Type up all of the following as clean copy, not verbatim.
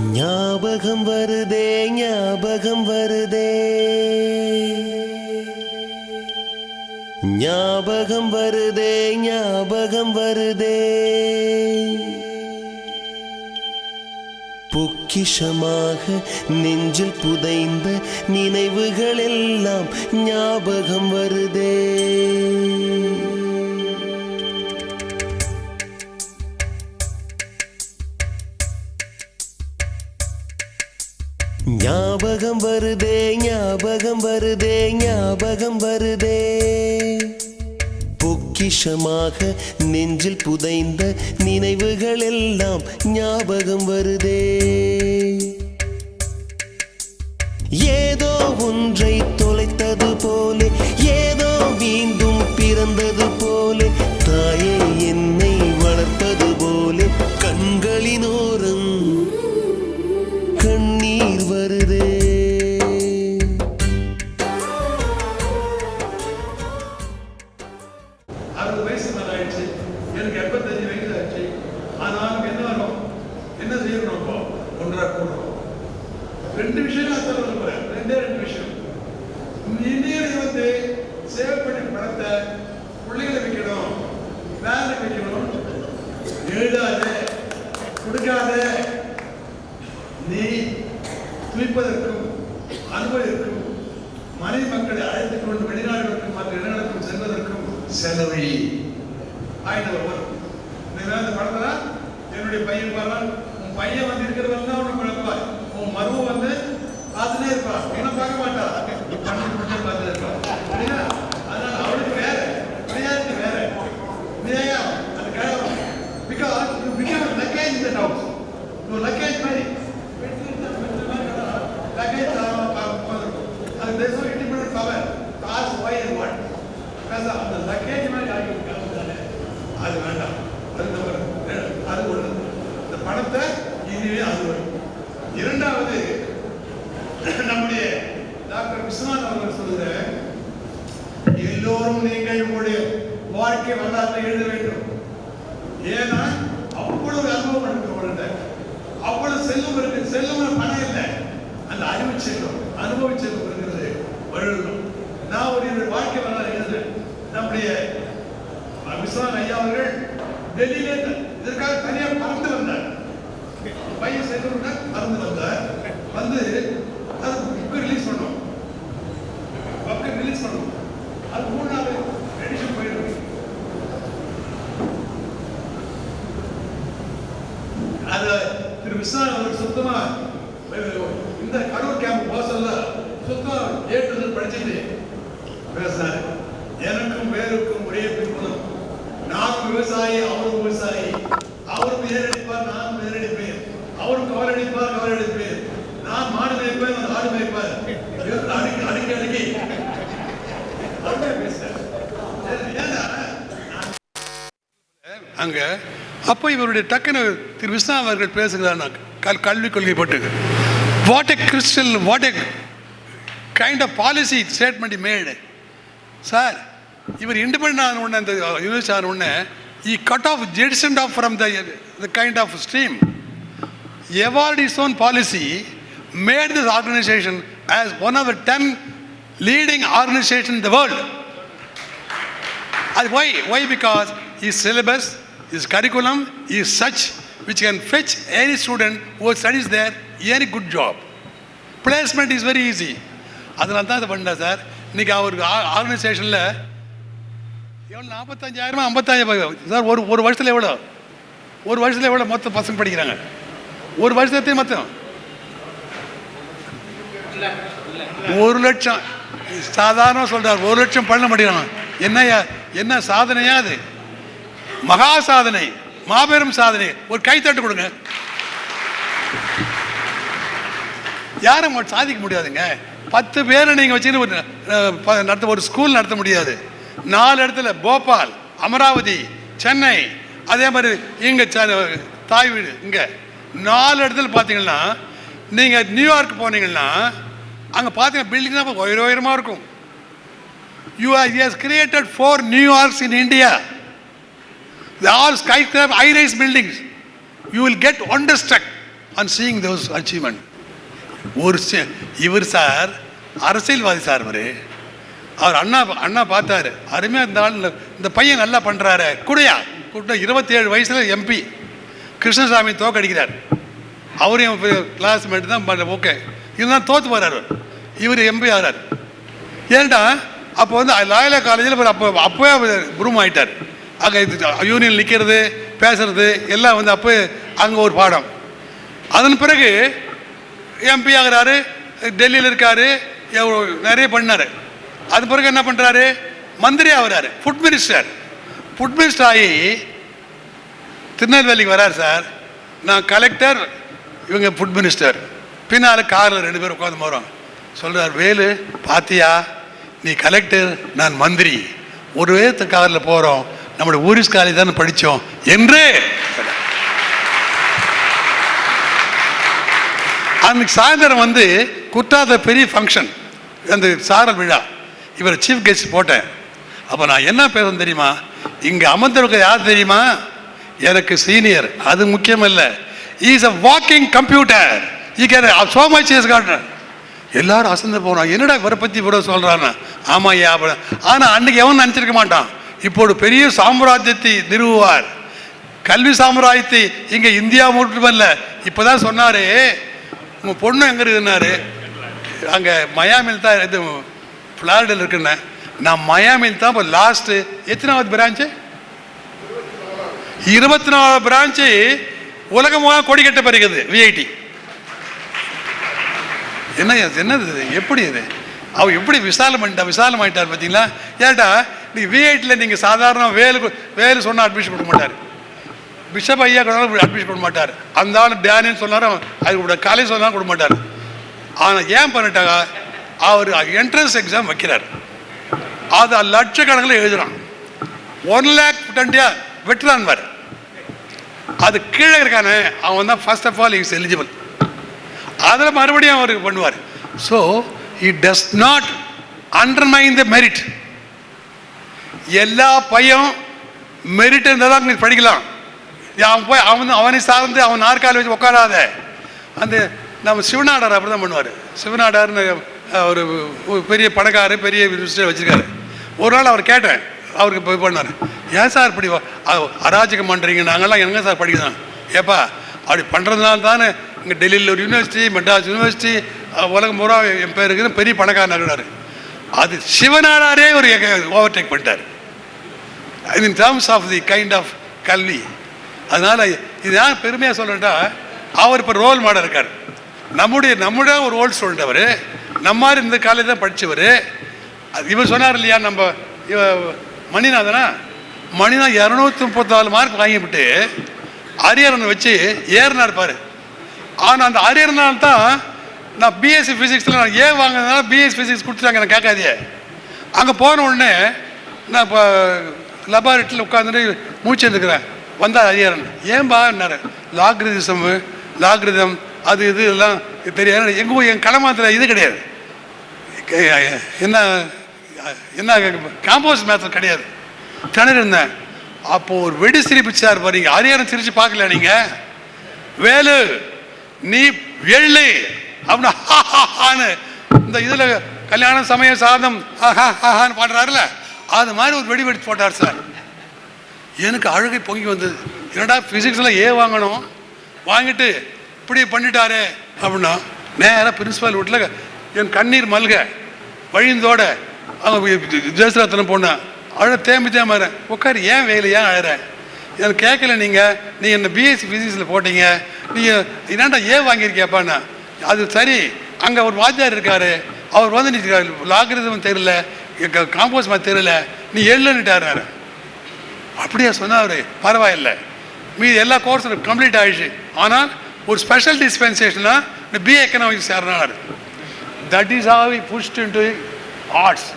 ஞாபகம் வருதே ஞாபகம் வருதே ஞாபகம் வருதே ஞாபகம் வருதே பொக்கிஷமாக நெஞ்சில் புதைந்த நினைவுகள் எல்லாம் ஞாபகம் வருதே. ஞாபகம் வருதே ஞாபகம் வருதே ஞாபகம் வருதே பொக்கிஷமாக நெஞ்சில் புதைந்த நினைவுகள் எல்லாம் ஞாபகம் வருதே. ஏதோ ஒன்றை தொலைத்தது போலே ஏதோ மீண்டும் பிறந்தது போலே தாயே என்னை வளர்ப்பது போலே கண்களினோரம் கண்ணீர் வருதே. 60 வயசு மேல ஆயிடுச்சு, எனக்கு 85 வயசு ஆயிடுச்சு. ஆனாலும் என்ன வரும், என்ன செய்யணும்? இப்போ ஒன்றா கூடணும். 2 விஷயம் நான் சொல்ல விரும்புறேன். 2 விஷயம். இன்னைக்கு சேவ் பண்ணி பணத்தை பிள்ளைகளை வைக்கணும், வேலை வைக்கணும். எழுதாத, கொடுக்காத. நீ துய்ப்பதற்கும் அனுபவிக்கும் மனை மக்களை அழைத்துக் கொண்டு வெளிநாடுகளுக்கும் மற்ற இடங்களுக்கும் செல்வதற்கும் செலவி ஆயிட்டு வரும். இந்த படத்துல என்னுடைய பையன் பாருங்கள், உன் பையன் வந்து இருக்கிறவங்க தான் உனக்கு குழப்பார். உன் மருவம் வந்து பார்த்துட்டே இருப்பா, என்ன பார்க்க மாட்டா, கண்டு பார்த்துட்டு இருப்பா. அதனால அவளுக்கு வேற விளையாட்டு வேற விளையா அது கிழமை. Because you become a luggage in the house. You luggage மாதிரி luggage அது there's no independent power. Cars, why and what? அந்த லக்கேஜ் மாதிரி ஆகியிருக்காங்க. அது வேண்டாம், அது அது ஒன்று. இந்த பணத்தை இனிமே அது வரும். இரண்டாவது, நம்முடைய டாக்டர் விஸ்வநாத் அவர்கள் சொல்லுற எல்லோரும் நீங்கள் உங்களுடைய வாழ்க்கை வரலாற்றை எழுத வேண்டும். ஏன்னா அவ்வளவு அனுபவம் இருக்கு உங்கள்கிட்ட, அவ்வளவு செல்வம் இருக்கு. செல்வம் பணம் இல்லை, அந்த அறிவு செல்வம், அனுபவ செல்வம் இருக்கிறது எழுதணும். நான் ஒரு வாழ்க்கை வரலாறு எழுதுறேன். நம்முடைய விஸ்வநாத் ஐயா அவர்கள் டெல்லியிலே இதற்காக தனியாக பறந்து வந்தார். பையன் சேர்ந்து பறந்து வந்தார். வந்து அது புக்கு ரிலீஸ் பண்ணோம், புக்கு ரிலீஸ் பண்ணோம். அது 3 நாள் எடிஷன் போயிருக்கு. அது திரு விஸ்வநாத் அவர்கள் சுத்தமா இந்த கடவுள் கேம்ப் வாசல்ல சுத்தமா ஏற்று படிச்சுட்டு பேசினாரு. எனக்கும் வேருக்கும் ஒரே பின்புலம், நானும் விவசாயி அவரும் விவசாயி, அவரும் வேரடிப்பார் நானும் வேரடிப்பேன், அவரும் கவரடிப்பார் கவரடிப்பேன், நான் மாடு மேய்ப்பேன் நான் ஆடு மேய்ப்பார். அடிக்கி அடிக்கி அடிக்கி அங்க அப்போ இவருடைய டக்குன்னு திரு விஸ்வநாத் அவர்கள் பேசுகிறார் கல்விக் கொள்கை போட்டு. What a crystal, what a kind of policy statement made. Sir, இவர் இண்டிபெண்ட் ஆன உடனே, அந்த யூனிவர்சிட்டி ஆன உடனே he cut off, jettisoned off from the kind of stream, evolved his own policy, made this organization as one of the 10 leading organizations in the world. And why? Because his syllabus, his curriculum is such which can fetch any student who studies there any good job. Placement is very easy. அதனால தான் இதை பண்ணா sir. இன்னைக்கு அவருக்கு ஆர்கனைசேஷனில் எவ்வளோ 45,000 55,000 sir. ஒரு வருஷத்தில் எவ்வளோ, ஒரு வருஷத்தில் எவ்வளோ மொத்தம் பசங்க படிக்கிறாங்க? ஒரு வருஷத்தையும் மொத்தம் 1 லட்சம். சாதாரண சொல்கிறார், 1 லட்சம் பண்ண முடியும். என்ன சாதனையா அது? மகா சாதனை, மாபெரும் சாதனை. ஒரு கைத்தட்டு கொடுங்க. யாரும் சாதிக்க முடியாதுங்க. 10 பேரை நீங்கள் வச்சுன்னு ஒரு ஸ்கூல் நடத்த முடியாது. 4 இடத்துல, போபால், அமராவதி, சென்னை, அதே மாதிரி இங்கே தாய் வீடு, இங்கே 4 இடத்துல பார்த்தீங்கன்னா, நீங்கள் நியூயார்க் போனீங்கன்னா அங்கே பார்த்தீங்கன்னா பில்டிங்லாம் உயரமாக இருக்கும். He has created 4 New Yorks in India. They are all skyscraper, high-rise buildings. You will get wonderstruck. On seeing those achievement. இவர் சார் அரசியல்வாதி சார். அவர் அண்ணா பார்த்தாரு, அருமையாக இருந்தாலும் இந்த பையன் நல்லா பண்ணுறாரு, கூடையா 27 வயசில் எம்பி கிருஷ்ணசாமி தோக்கடிக்கிறார். அவரையும் கிளாஸ்மேட் தான், ஓகே. இதுதான் தோற்று போகிறார். இவர் எம்பி ஆகிறார். ஏன்டா அப்போ லாயலா காலேஜில் அப்போவே குரூம் ஆகிட்டார். அங்கே யூனியன் நிற்கிறது, பேசுறது எல்லாம் அப்போ அங்கே ஒரு பாடம். அதன் பிறகு எம்பி ஆகிறாரு, டெல்லியில் இருக்கார், நிறைய பண்ணார். அது பிறகு என்ன பண்ணுறாரு, மந்திரி ஆகிறாரு, ஃபுட் மினிஸ்டர் ஆகி திருநெல்வேலிக்கு வரார். சார் நான் கலெக்டர், இவங்க ஃபுட் மினிஸ்டர். பின்னால் காரில் 2 பேர் உட்காந்து போகிறோம். சொல்கிறார், வேலு பாத்தியா, நீ கலெக்டர், நான் மந்திரி, ஒரு காரில் போகிறோம், நம்மளோட ஊரிஸ் காலேஜ் தானே படித்தோம் என்று. அன்னைக்கு சாயந்தரம் குற்றாத பெரிய ஃபங்க்ஷன், அந்த சாரல் விழா, இவர் சீஃப் கெஸ்ட் போட்டேன். அப்போ நான் என்ன பேசணும் தெரியுமா, இங்கே அமர்ந்திருக்க யார் தெரியுமா, எனக்கு சீனியர், அது முக்கியம் இல்லை, is a walking computer, so much is got. எல்லாரும் அசந்து போனோம், என்னடா இவரை பற்றி இவ்வளோ சொல்கிறான்னு. ஆமாம் ஐயா. ஆனால் அன்றைக்கி எவன் நினச்சிருக்க மாட்டான், இப்போ ஒரு பெரிய சாம்ராஜ்யத்தை நிறுவுவார், கல்வி சாம்ராஜ்யத்தை இங்கே இந்தியா மட்டுமல்ல. இப்போ தான் சொன்னார், உங்கள் பொண்ணு எங்கே இருக்குன்னாரு, அங்கே மயாமில் தான், இது ஃப்ளாரிடில் இருக்குன்னு. நான் மயாமில் தான் இப்போ லாஸ்ட்டு எத்தனாவது பிரான்ச்சு, 24 பிரான்ச்சு உலகமாக கொடி கட்ட பெறுகிறது. விஐடி என்னது எப்படி இது, அவர் எப்படி விசாலமாயிட்டார் பார்த்தீங்களா. ஏட்டா நீங்கள் விஐடியில் நீங்கள் சாதாரண வேலு சொன்னால் அட்மிஷன் கொடுக்க மாட்டார், பிஷப் ஐயா கூட அட்மிஷன் கொடுக்க மாட்டார், அந்த ஆள் டேனின்னு சொன்னார், அது காலேஜ் சொன்னாலும் கொடுக்க மாட்டார். ஆனால் ஏன் பண்ணிட்டாங்க, அவர் என்ட்ரன்ஸ் எக்ஸாம் வைக்கிறார், அது லட்சக்கணக்கில் எழுதுறான். 1,20,000 வெட்டுறான் வர, அது கீழே இருக்கானே அவன் தான் first of all is eligible. அதில் மறுபடியும் அவருக்கு பண்ணுவார். So it does not undermine the merit. எல்லா பையன் மெரிட் இருந்தால் தான் நீ படிக்கலாம். அவன் போய் அவனை சார்ந்து அவன் நாற்காலி வச்சு உட்காராத. அந்த நம்ம சிவநாடார் அப்படி தான் பண்ணுவார். சிவநாடார்னு ஒரு பெரிய பணக்காரர், பெரிய யூனிவர்சிட்டி வச்சுருக்காரு. ஒரு நாள் அவர் கேட்டேன், அவருக்கு போய் பண்ணார், ஏன் சார் இப்படி அராஜகம் பண்ணுறீங்க, நாங்கள்லாம் எங்கே சார் படிக்கலாம். ஏப்பா அப்படி பண்ணுறதுனால தானே இங்கே டெல்லியில் ஒரு யூனிவர்சிட்டி, மெட்ராஸ் யூனிவர்சிட்டி, உலகம் பூரா என் பேர் இருக்குது, பெரிய பணக்காரன் இருக்கிறார். அது சிவநாடாரே ஒரு ஓவர்டேக் பண்ணிட்டார் in terms of the kind of கல்வி. அதனால் இது ஏன் பெருமையாக சொல்லிட்டா, அவர் இப்போ ரோல் மாடல் இருக்கார். நம்முடைய ஒரு ஓல்டு ஸ்டூடெண்ட் அவர், நம்ம மாதிரி இந்த காலேஜ் தான் படித்தவர். இவர் சொன்னார் இல்லையா, நம்ம மணிநாதனா 234 மார்க் வாங்கிவிட்டு அரியரனை வச்சு ஏறினார் பாரு. ஆனால் அந்த அரியர்னால் தான் நான் பிஎஸ்சி ஃபிசிக்ஸில் நான் ஏன் வாங்கினதுனால பிஎஸ்சி ஃபிசிக்ஸ் கொடுத்துட்டாங்க, நான் கேட்காதே. அங்கே போன உடனே நான் இப்போ லெபார்ட்டரியில் உட்காந்துட்டு மூச்சு எடுத்துக்கிறேன். வந்தால் அரியரன், ஏன்பா என்னார், லாக்ரிதம் அது இது எல்லாம் தெரியாது. என் களமாத்தில் இது கிடையாது, என்ன காம்போஸ் மேத்தட் கிடையாது. திணறி இருந்தேன். அப்போது ஒரு வெடி சிரிப்பிச்சார் பாருங்க, அரியரன் சிரிச்சு பார்க்கல. நீங்கள் வேலு நீ வெள்ளை அப்படின்னு இந்த இதில் கல்யாண சமய சாதம் பாடுறாருல, அது மாதிரி ஒரு வெடி வெடிச்சு போட்டார் சார். எனக்கு அழுகை பொங்கி வந்தது. என்னடா ஃபிசிக்ஸில் வாங்கணும், வாங்கிட்டு இப்படி பண்ணிட்டாரே அப்படின்னா. நேராக பிரின்சிபால் வீட்டில் என் கண்ணீர் மல்க வழிந்தோட அவங்க ஜெயசுரத்தனம் போனேன். அழ தேம்பி தேம்புறேன். உட்காரு, ஏன் வேலை, ஏன் அழறேன், எனக்கு கேட்கல. நீ என்ன பிஎஸ்சி ஃபிசிக்ஸில் போட்டீங்க, நீங்கள் என்னண்டா வாங்கியிருக்கியாப்பாண்ணா. அது சரி, அங்கே ஒரு வாத்தியார் இருக்கார், அவர் நீ லாகிரிதம் தெரியல, காம்போஸ் மாதிரி தெரியல, நீ எழுன்னுட்டார். அப்படியே சொன்னார். பரவாயில்லை, மீது எல்லா கோர்ஸும் கம்ப்ளீட் ஆகிடுச்சு. ஆனால் ஒரு ஸ்பெஷல் டிஸ்பென்சேஷனாக இந்த பிஏ எக்கனாமிக்ஸ் சேர்னார். That is how we pushed into arts.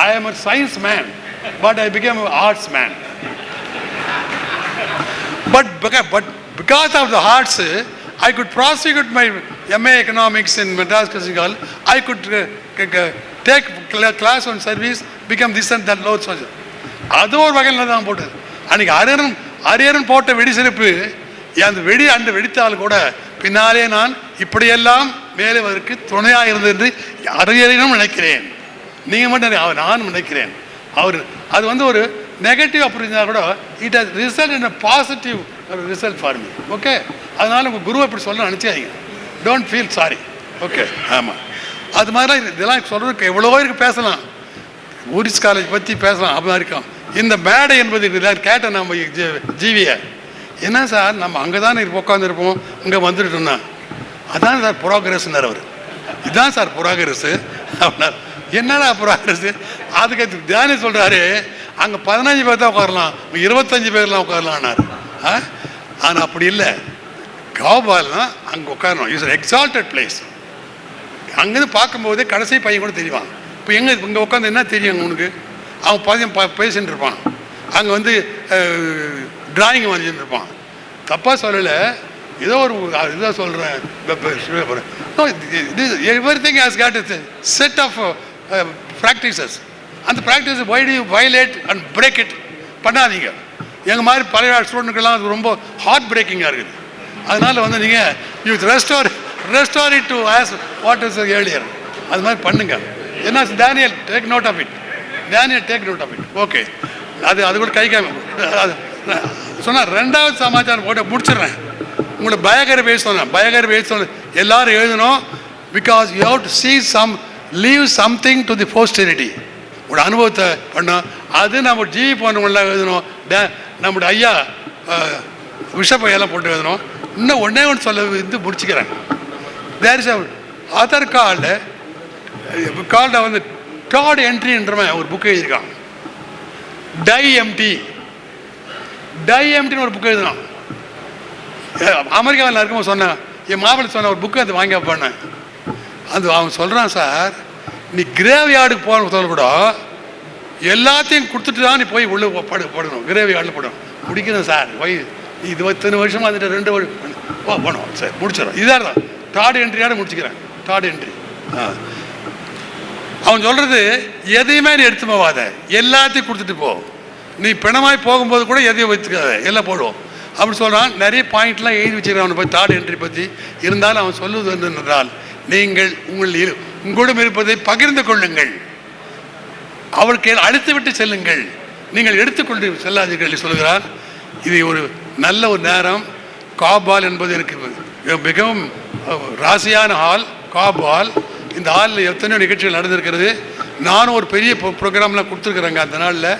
I am a science man, but I became an arts man. But because of the arts, I could prosecute my MA economics in Madras Christian College. I could take class on service, become this and that loads. அது ஒரு வகையில் தான் போட்டது. அன்றைக்கி அரியரன் போட்ட வெடி சிறப்பு அந்த வெடித்தால் கூட பின்னாலே நான் இப்படியெல்லாம் மேலே வருவதற்கு துணையாக இருந்தது என்று அறிஞரிடம் நினைக்கிறேன். நீங்கள் மட்டும் நானும் நினைக்கிறேன். அவர் அது வந்து ஒரு நெகட்டிவ் அப்படி இருந்தால் கூட it has result in a positive result for me. Okay, அதனால் உங்கள் குருவை இப்படி சொல்ல நினச்சாதீங்க. Don't feel sorry. ஓகே, ஆமாம். அது மாதிரிலாம் இதெல்லாம் சொல்கிறதுக்கு எவ்வளவோ இருக்குது, பேசலாம். ஊரிஸ் காலேஜ் பற்றி பேசலாம், அப்படி இருக்கும். இந்த மேடை என்பது இதெல்லாம் கேட்டேன் நம்ம ஜீவியை. என்ன சார், நம்ம அங்கே தானே உட்காந்துருப்போம், இங்கே வந்துட்டுனா அதான் சார் ப்ரோக்ரஸ்னார் அவர். இதுதான் சார் ப்ரோக்ரஸ்ஸு அப்படின்னார். என்னடா ப்ரோக்ரஸ்ஸு? அதுக்கு தியானி சொல்கிறாரு, அங்கே 15 பேர் தான் உட்காரலாம், 25 பேர்லாம் உட்காரலான்னார். ஆனால் அப்படி இல்லை, காபால்னா அங்கே உட்காரணும். It's an exalted place. அங்கேருந்து பார்க்கும்போதே கடைசி பையன் கூட தெரியுவான். இப்போ இங்கே உட்காந்து என்ன தெரியும் உனக்கு? அவன் பையன் பேசின்னு இருப்பான், அங்கே வந்து டிராயிங் வரைஞ்சின்னு இருப்பான். தப்பாக சொல்லலை, ஏதோ ஒரு இதுதான் சொல்கிறேன். Everything has got its set of practices. அந்த practice why do you violate and break it பண்ணாதீங்க. எங்கள் மாதிரி பழைய ஸ்டூடெண்ட்டுக்கெல்லாம் அது ரொம்ப ஹார்ட் பிரேக்கிங்காக இருக்குது. அதனால் வந்து நீங்கள் you restore it to as what is earlier. அது மாதிரி பண்ணுங்க. என்ன Daniel take note of it. Okay, அது கூட கை காம சொன்னால். ரெண்டாவது சமாச்சாரம் போட்டு முடிச்சிடுறேன். உங்களை பயோகிராஃபி எழுத சொன்னேன். எல்லாரும் எழுதணும். Because you have to leave something to the posterity. உங்களோட அனுபவத்தை பண்ணோம். அது நம்ம ஜிவி போனவங்களாம் எழுதணும். நம்முடைய ஐயா விஷப்பையெல்லாம் போட்டு எழுதணும். இன்னும் ஒன்றே சொல்ல இது முடிச்சுக்கிறேன். தேர் இஸ் அதர் கால்டு வந்து டாட் என்ட்ரின்றவன் ஒரு புக் எழுதியிருக்கான். டை எம்டின்னு ஒரு புக் எழுதினான். அமெரிக்காவில் இருக்கும்போது சொன்னேன், என் மாப்பிள்ளை சொன்ன ஒரு புக்கு அது வாங்கி பண்ணேன். அது அவன் சொல்கிறான், சார் நீ கிரேவ் யார்டுக்கு போகணும் சொல்ல கூட எல்லாத்தையும் கொடுத்துட்டு தான் நீ போய் உள்ளே படணும். கிரேவ் யார்டில் படணும். முடிக்கணும் சார், இது 10 வருஷமாக வந்துட்டு 2 வருஷம் போனோம். சரி முடிச்சிடும். இதாக தான் டாட் என்ட்ரியோட முடிச்சுக்கிறேன். Dot entry. அவன் சொல்கிறது, எதையுமே நீ எடுத்து போவாத, எல்லாத்தையும் கொடுத்துட்டு போ. நீ பிணமாய் போகும்போது கூட எதையும் வச்சுக்காத, எல்லாம் போடுவோம் அப்படி சொல்கிறான். நிறைய பாயிண்ட்லாம் எழுதி வச்சுக்கிறான் அவனை பற்றி, தாட் என்ட்ரி பற்றி. இருந்தாலும் அவன் சொல்லுவது என்னென்றால், நீங்கள் உங்களிடம் இருப்பதை பகிர்ந்து கொள்ளுங்கள், அவருக்கு அழுத்து விட்டு செல்லுங்கள், நீங்கள் எடுத்துக்கொண்டு செல்லாதீர்கள் சொல்கிறார். இது ஒரு நல்ல ஒரு நேரம். காபால் என்பது எனக்கு மிகவும் ராசியான ஹால். காபால் இந்த ஹாலில் எத்தனையோ நிகழ்ச்சிகள் நடந்திருக்கிறது. நானும் ஒரு பெரிய ப்ரோக்ராம்லாம் கொடுத்துருக்குறேங்க அந்த நாளில்.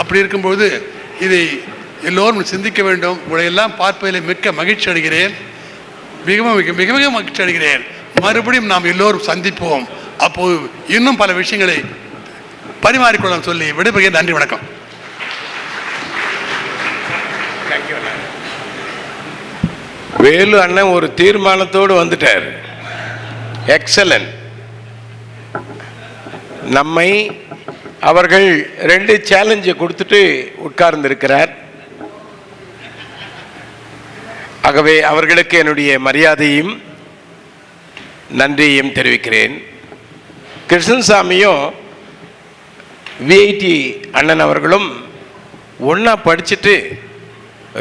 அப்படி இருக்கும்போது இதை எல்லோரும் சிந்திக்க வேண்டும். உங்களை எல்லாம் பார்ப்பதில் மிக்க மகிழ்ச்சி அடைகிறேன். மிக மிக மகிழ்ச்சி அடைகிறேன். மறுபடியும் நாம் எல்லோரும் சந்திப்போம். அப்போது இன்னும் பல விஷயங்களை பரிமாறிக்கொள்ளலாம் சொல்லி விடைபெறுகிறேன். நன்றி, வணக்கம். வேலு அண்ணன் ஒரு தீர்மானத்தோடு வந்துட்டார். எக்ஸலன்ட். நம்மை அவர்கள் 2 சேலஞ்சை கொடுத்துட்டு உட்கார்ந்திருக்கிறார். ஆகவே அவர்களுக்கு என்னுடைய மரியாதையும் நன்றியையும் தெரிவிக்கிறேன். கிருஷ்ணசாமியும் விஐடி அண்ணன் அவர்களும் ஒன்றா படிச்சுட்டு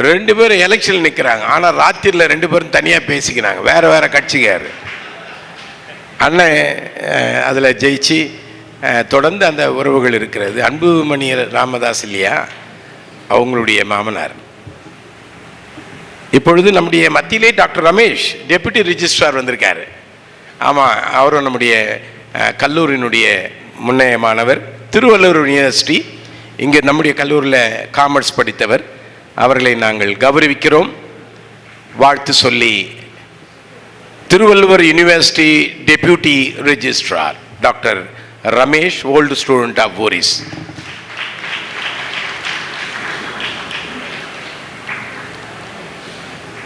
2 பேரும் எலெக்ஷன் நிற்கிறாங்க. ஆனால் ராத்திரியில் 2 பேரும் தனியாக பேசிக்கிறாங்க, வேறு வேறு கட்சிக்கார். அண்ணன் அதில் ஜெயிச்சு தொடர்ந்து அந்த உறவுகள் இருக்கிறது. அன்புமணி ராமதாஸ் இல்லையா, அவங்களுடைய மாமனார். இப்பொழுது நம்முடைய மத்தியிலே டாக்டர் ரமேஷ் டெப்யூட்டி ரிஜிஸ்ட்ரார் வந்திருக்காரு. ஆமாம், அவரும் நம்முடைய கல்லூரியினுடைய முன்னைய மாணவர். திருவள்ளூர் யூனிவர்சிட்டி, இங்கே நம்முடைய கல்லூரியில் காமர்ஸ் படித்தவர். அவர்களை நாங்கள் கௌரவிக்கிறோம், வாழ்த்து சொல்லி. Thiruvalluvar university deputy registrar doctor Ramesh, old student of ஊரிஸ்.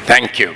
Thank you.